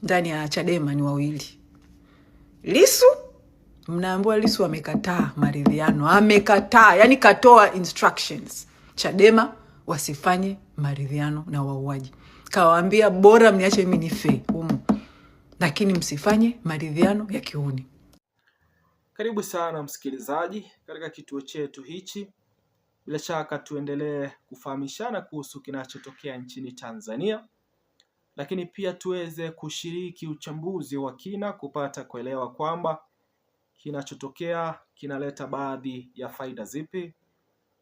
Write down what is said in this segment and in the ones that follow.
ndani ya Chadema ni wawili. Lissu, mnaambiwa Lissu amekataa maridhiano, amekataa, yani katoa instructions Chadema wasifanye maridhiano na wauaji. Kawaambia bora mniache mimi nife humu, lakini msifanye maridhiano ya kiuni. Karibu sana msikilizaji katika kituo chetu hichi. Bila shaka tuendelee kufahamishana kuhusu kinachotokea nchini Tanzania, lakini pia tuweze kushiriki uchambuzi wa kina kupata kuelewa kwamba kinachotokea kinaleta baadhi ya faida zipi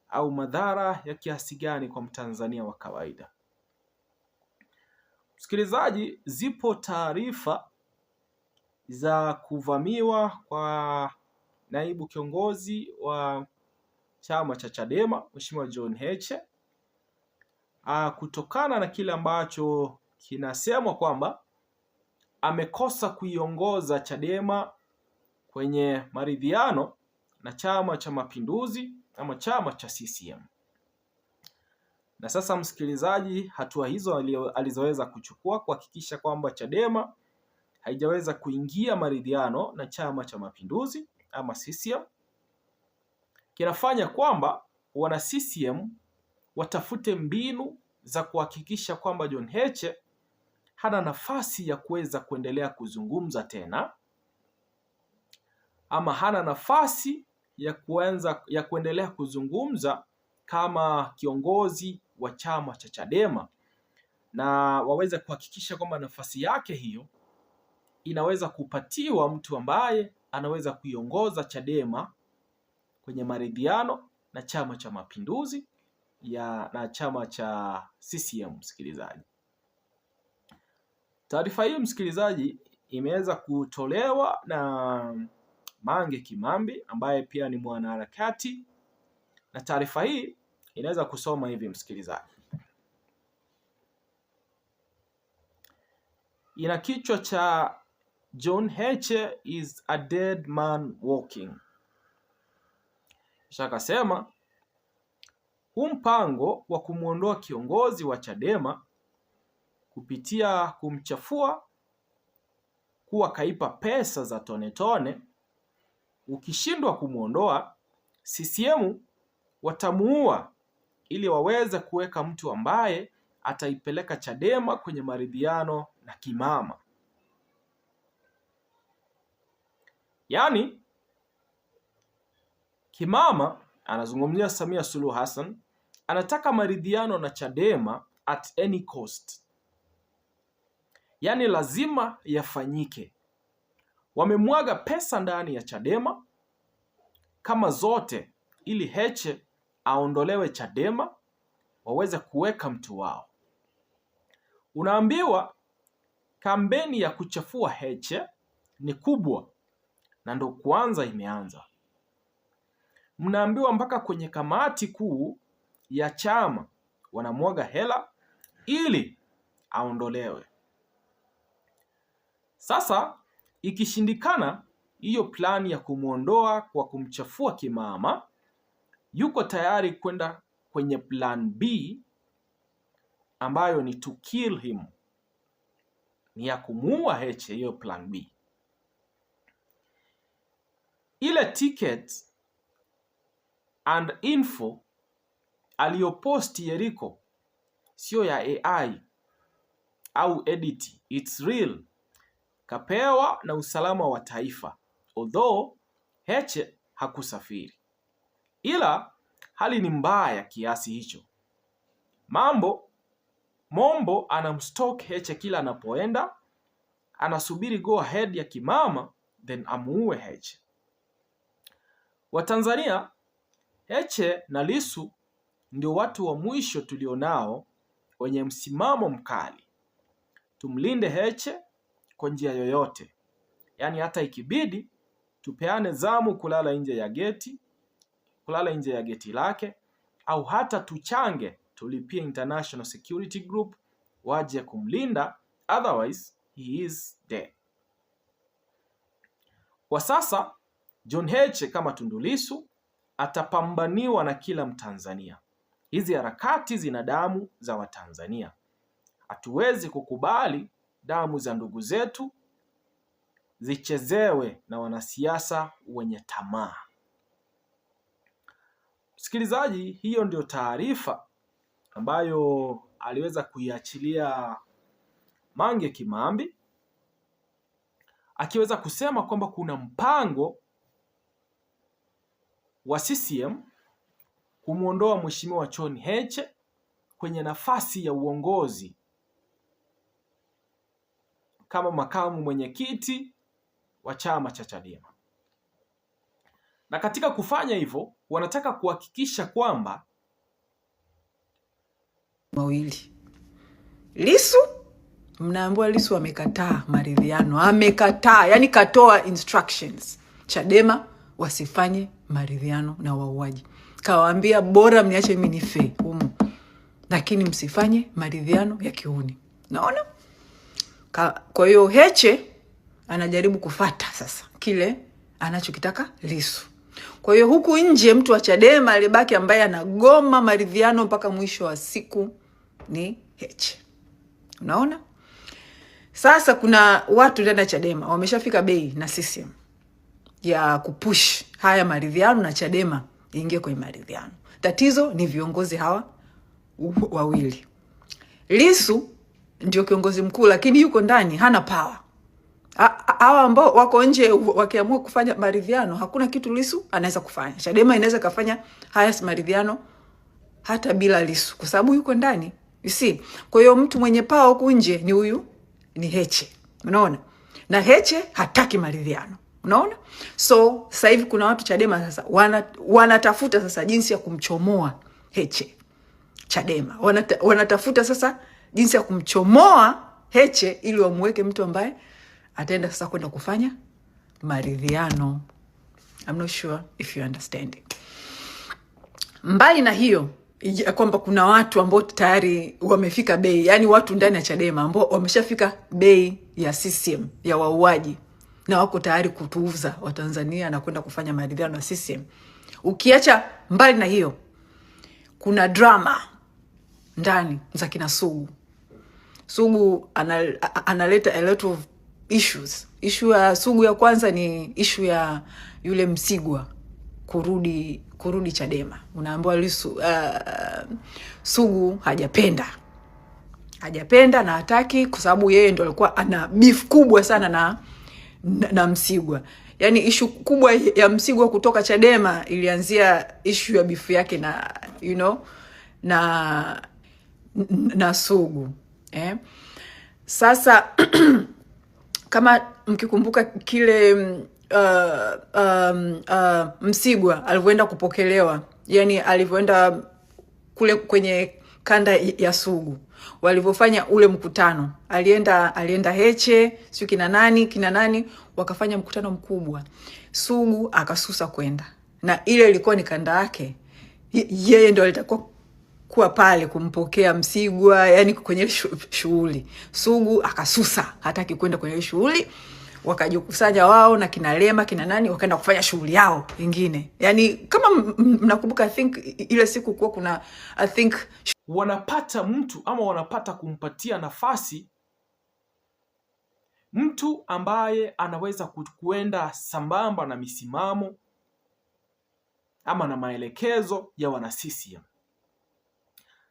au madhara ya kiasi gani kwa Mtanzania wa kawaida. Msikilizaji, zipo taarifa za kuvamiwa kwa naibu kiongozi wa chama cha Chadema Mheshimiwa John Heche kutokana na kile ambacho kinasemwa kwamba amekosa kuiongoza Chadema kwenye maridhiano na Chama cha Mapinduzi ama chama cha CCM. Na sasa msikilizaji, hatua hizo alizoweza kuchukua kuhakikisha kwamba Chadema haijaweza kuingia maridhiano na Chama cha Mapinduzi ama CCM, kinafanya kwamba wana CCM watafute mbinu za kuhakikisha kwamba John Heche hana nafasi ya kuweza kuendelea kuzungumza tena, ama hana nafasi ya kuendelea kuzungumza kama kiongozi wa chama cha Chadema, na waweze kuhakikisha kwamba nafasi yake hiyo inaweza kupatiwa mtu ambaye anaweza kuiongoza Chadema kwenye maridhiano na Chama cha Mapinduzi na chama cha CCM. Msikilizaji, taarifa hii msikilizaji imeweza kutolewa na Mange Kimambi ambaye pia ni mwanaharakati, na taarifa hii inaweza kusoma hivi msikilizaji. Ina kichwa cha John Heche is a dead man walking. Kisha akasema huu mpango wa kumwondoa kiongozi wa Chadema kupitia kumchafua kuwa kaipa pesa za tone tone, ukishindwa kumwondoa, CCM watamuua ili waweze kuweka mtu ambaye ataipeleka Chadema kwenye maridhiano na kimama. Yaani kimama anazungumzia Samia Suluhu Hassan, anataka maridhiano na Chadema at any cost. Yaani lazima yafanyike. Wamemwaga pesa ndani ya Chadema kama zote ili Heche aondolewe Chadema waweze kuweka mtu wao. Unaambiwa kampeni ya kuchafua Heche ni kubwa na ndo kwanza imeanza. Mnaambiwa mpaka kwenye kamati kuu ya chama wanamwaga hela ili aondolewe. Sasa ikishindikana hiyo plani ya kumuondoa kwa kumchafua kimama, yuko tayari kwenda kwenye plan B ambayo ni to kill him, ni ya kumuua Heche. Hiyo plan B, ile ticket and info aliyoposti Yeriko sio ya AI au edit, it's real, kapewa na usalama wa taifa, although Heche hakusafiri. Ila hali ni mbaya kiasi hicho. Mombo anamstock Heche kila anapoenda, anasubiri go ahead ya kimama then amuue Heche. Watanzania, Heche na Lissu ndio watu wa mwisho tulionao wenye msimamo mkali. Tumlinde Heche kwa njia yoyote, yaani hata ikibidi tupeane zamu kulala nje ya geti lake, au hata tuchange tulipie International Security Group waje kumlinda, otherwise he is dead. Kwa sasa John Heche kama Tundu Lissu atapambaniwa na kila Mtanzania. Hizi harakati zina damu za Watanzania. Hatuwezi kukubali damu za ndugu zetu zichezewe na wanasiasa wenye tamaa. Msikilizaji, hiyo ndio taarifa ambayo aliweza kuiachilia Mange Kimambi, akiweza kusema kwamba kuna mpango wa CCM kumwondoa Mheshimiwa John Heche kwenye nafasi ya uongozi kama makamu mwenyekiti wa chama cha Chadema. Na katika kufanya hivyo, wanataka kuhakikisha kwamba mawili. Lissu, mnaambiwa Lissu amekataa maridhiano, amekataa, yani katoa instructions Chadema wasifanye maridhiano na wauaji. Kawaambia bora mniache mimi nife humu, lakini msifanye maridhiano ya kiuni. Naona? Kwa hiyo Heche anajaribu kufata sasa kile anachokitaka Lissu. Kwa hiyo huku nje mtu wa Chadema alibaki ambaye anagoma maridhiano mpaka mwisho wa siku ni Heche. Unaona? Sasa kuna watu ndani ya Chadema wameshafika bei na CCM ya kupush haya maridhiano na Chadema ingie kwenye maridhiano. Tatizo ni viongozi hawa wawili. Lissu ndio kiongozi mkuu, lakini yuko ndani hana power. Hawa ambao wako nje wakiamua kufanya maridhiano, hakuna kitu Lissu anaweza kufanya. Chadema inaweza kufanya haya maridhiano hata bila Lissu kwa sababu yuko ndani. You see? Kwa hiyo mtu mwenye power huko nje ni huyu, ni Heche. Unaona? Na Heche hataki maridhiano. Unaona? So sasa hivi kuna watu Chadema sasa wanatafuta sasa jinsi ya kumchomoa Heche Chadema. Wanatafuta sasa jinsi ya kumchomoa Heche ili wamweke mtu ambaye ataenda sasa kwenda kufanya maridhiano. I'm not sure if you understand. Mbali na hiyo kwamba kuna watu ambao tayari wamefika bei, yani watu ndani ya Chadema ambao wameshafika bei ya CCM ya wauaji na wako tayari kutuuza Watanzania na kwenda kufanya maridhiano na CCM. Ukiacha mbali na hiyo, kuna drama ndani za kina Sugu. Sugu analeta a lot of issues. Issue ya Sugu ya kwanza ni issue ya yule Msigwa kurudi Chadema. Unaambiwa Lissu Sugu hajapenda na hataki kwa sababu yeye ndo alikuwa ana beef kubwa sana na Msigwa. Yani issue kubwa ya Msigwa kutoka Chadema ilianzia issue ya beef yake na na Sugu. Sasa kama mkikumbuka kile Msigwa alivyoenda kupokelewa, yani alivyoenda kule kwenye kanda ya Sugu, walivyofanya ule mkutano, alienda Heche, sio kina nani wakafanya mkutano mkubwa. Sugu akasusa kwenda, na ile ilikuwa ni kanda yake, yeye ndo alitakuwa kuwa pale kumpokea Msigwa, yani kwenye shughuli. Sugu akasusa, hataki kwenda kwenye shughuli. Wakajikusanya wao na kina Lema kina nani, wakaenda kufanya shughuli yao nyingine. Yani kama mnakumbuka, I think ile siku kuwa kuna wanapata mtu ama wanapata kumpatia nafasi mtu ambaye anaweza kuenda sambamba na misimamo ama na maelekezo ya wana CCM.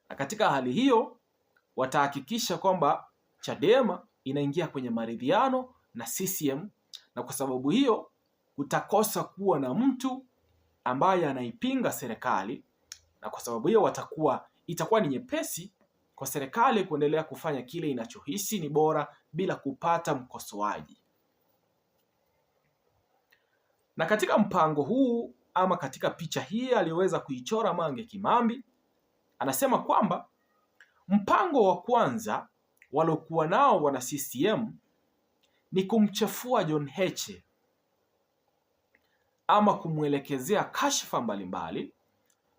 Na katika hali hiyo watahakikisha kwamba Chadema inaingia kwenye maridhiano na CCM, na kwa sababu hiyo utakosa kuwa na mtu ambaye anaipinga serikali, na kwa sababu hiyo itakuwa ni nyepesi kwa serikali kuendelea kufanya kile inachohisi ni bora bila kupata mkosoaji. Na katika mpango huu ama katika picha hii aliyoweza kuichora Mange Kimambi, anasema kwamba mpango wa kwanza waliokuwa nao wana CCM ni kumchafua John Heche ama kumwelekezea kashfa mbalimbali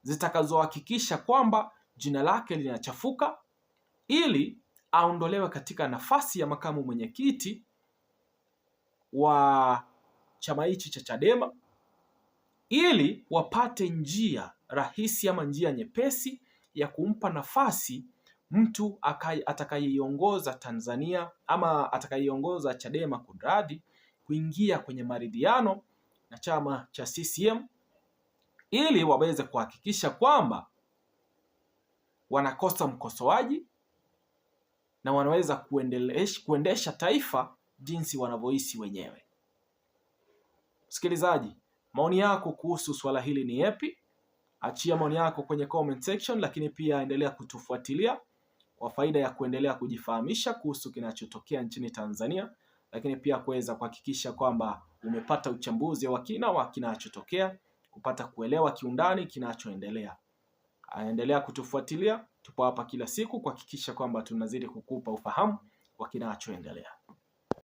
zitakazohakikisha kwamba jina lake linachafuka ili aondolewe katika nafasi ya makamu mwenyekiti wa chama hichi cha Chadema, ili wapate njia rahisi ama njia nyepesi ya kumpa nafasi mtu atakayeiongoza Tanzania ama atakayeiongoza Chadema kunradhi, kuingia kwenye maridhiano na chama cha CCM ili waweze kuhakikisha kwamba wanakosa mkosoaji na wanaweza kuendesha taifa jinsi wanavyohisi wenyewe. Msikilizaji, maoni yako kuhusu swala hili ni yapi? Achia maoni yako kwenye comment section, lakini pia endelea kutufuatilia kwa faida ya kuendelea kujifahamisha kuhusu kinachotokea nchini Tanzania, lakini pia kuweza kuhakikisha kwamba umepata uchambuzi wa kina wa kinachotokea, kupata kuelewa kiundani kinachoendelea. Endelea kutufuatilia, tupo hapa kila siku kuhakikisha kwamba tunazidi kukupa ufahamu wa kinachoendelea.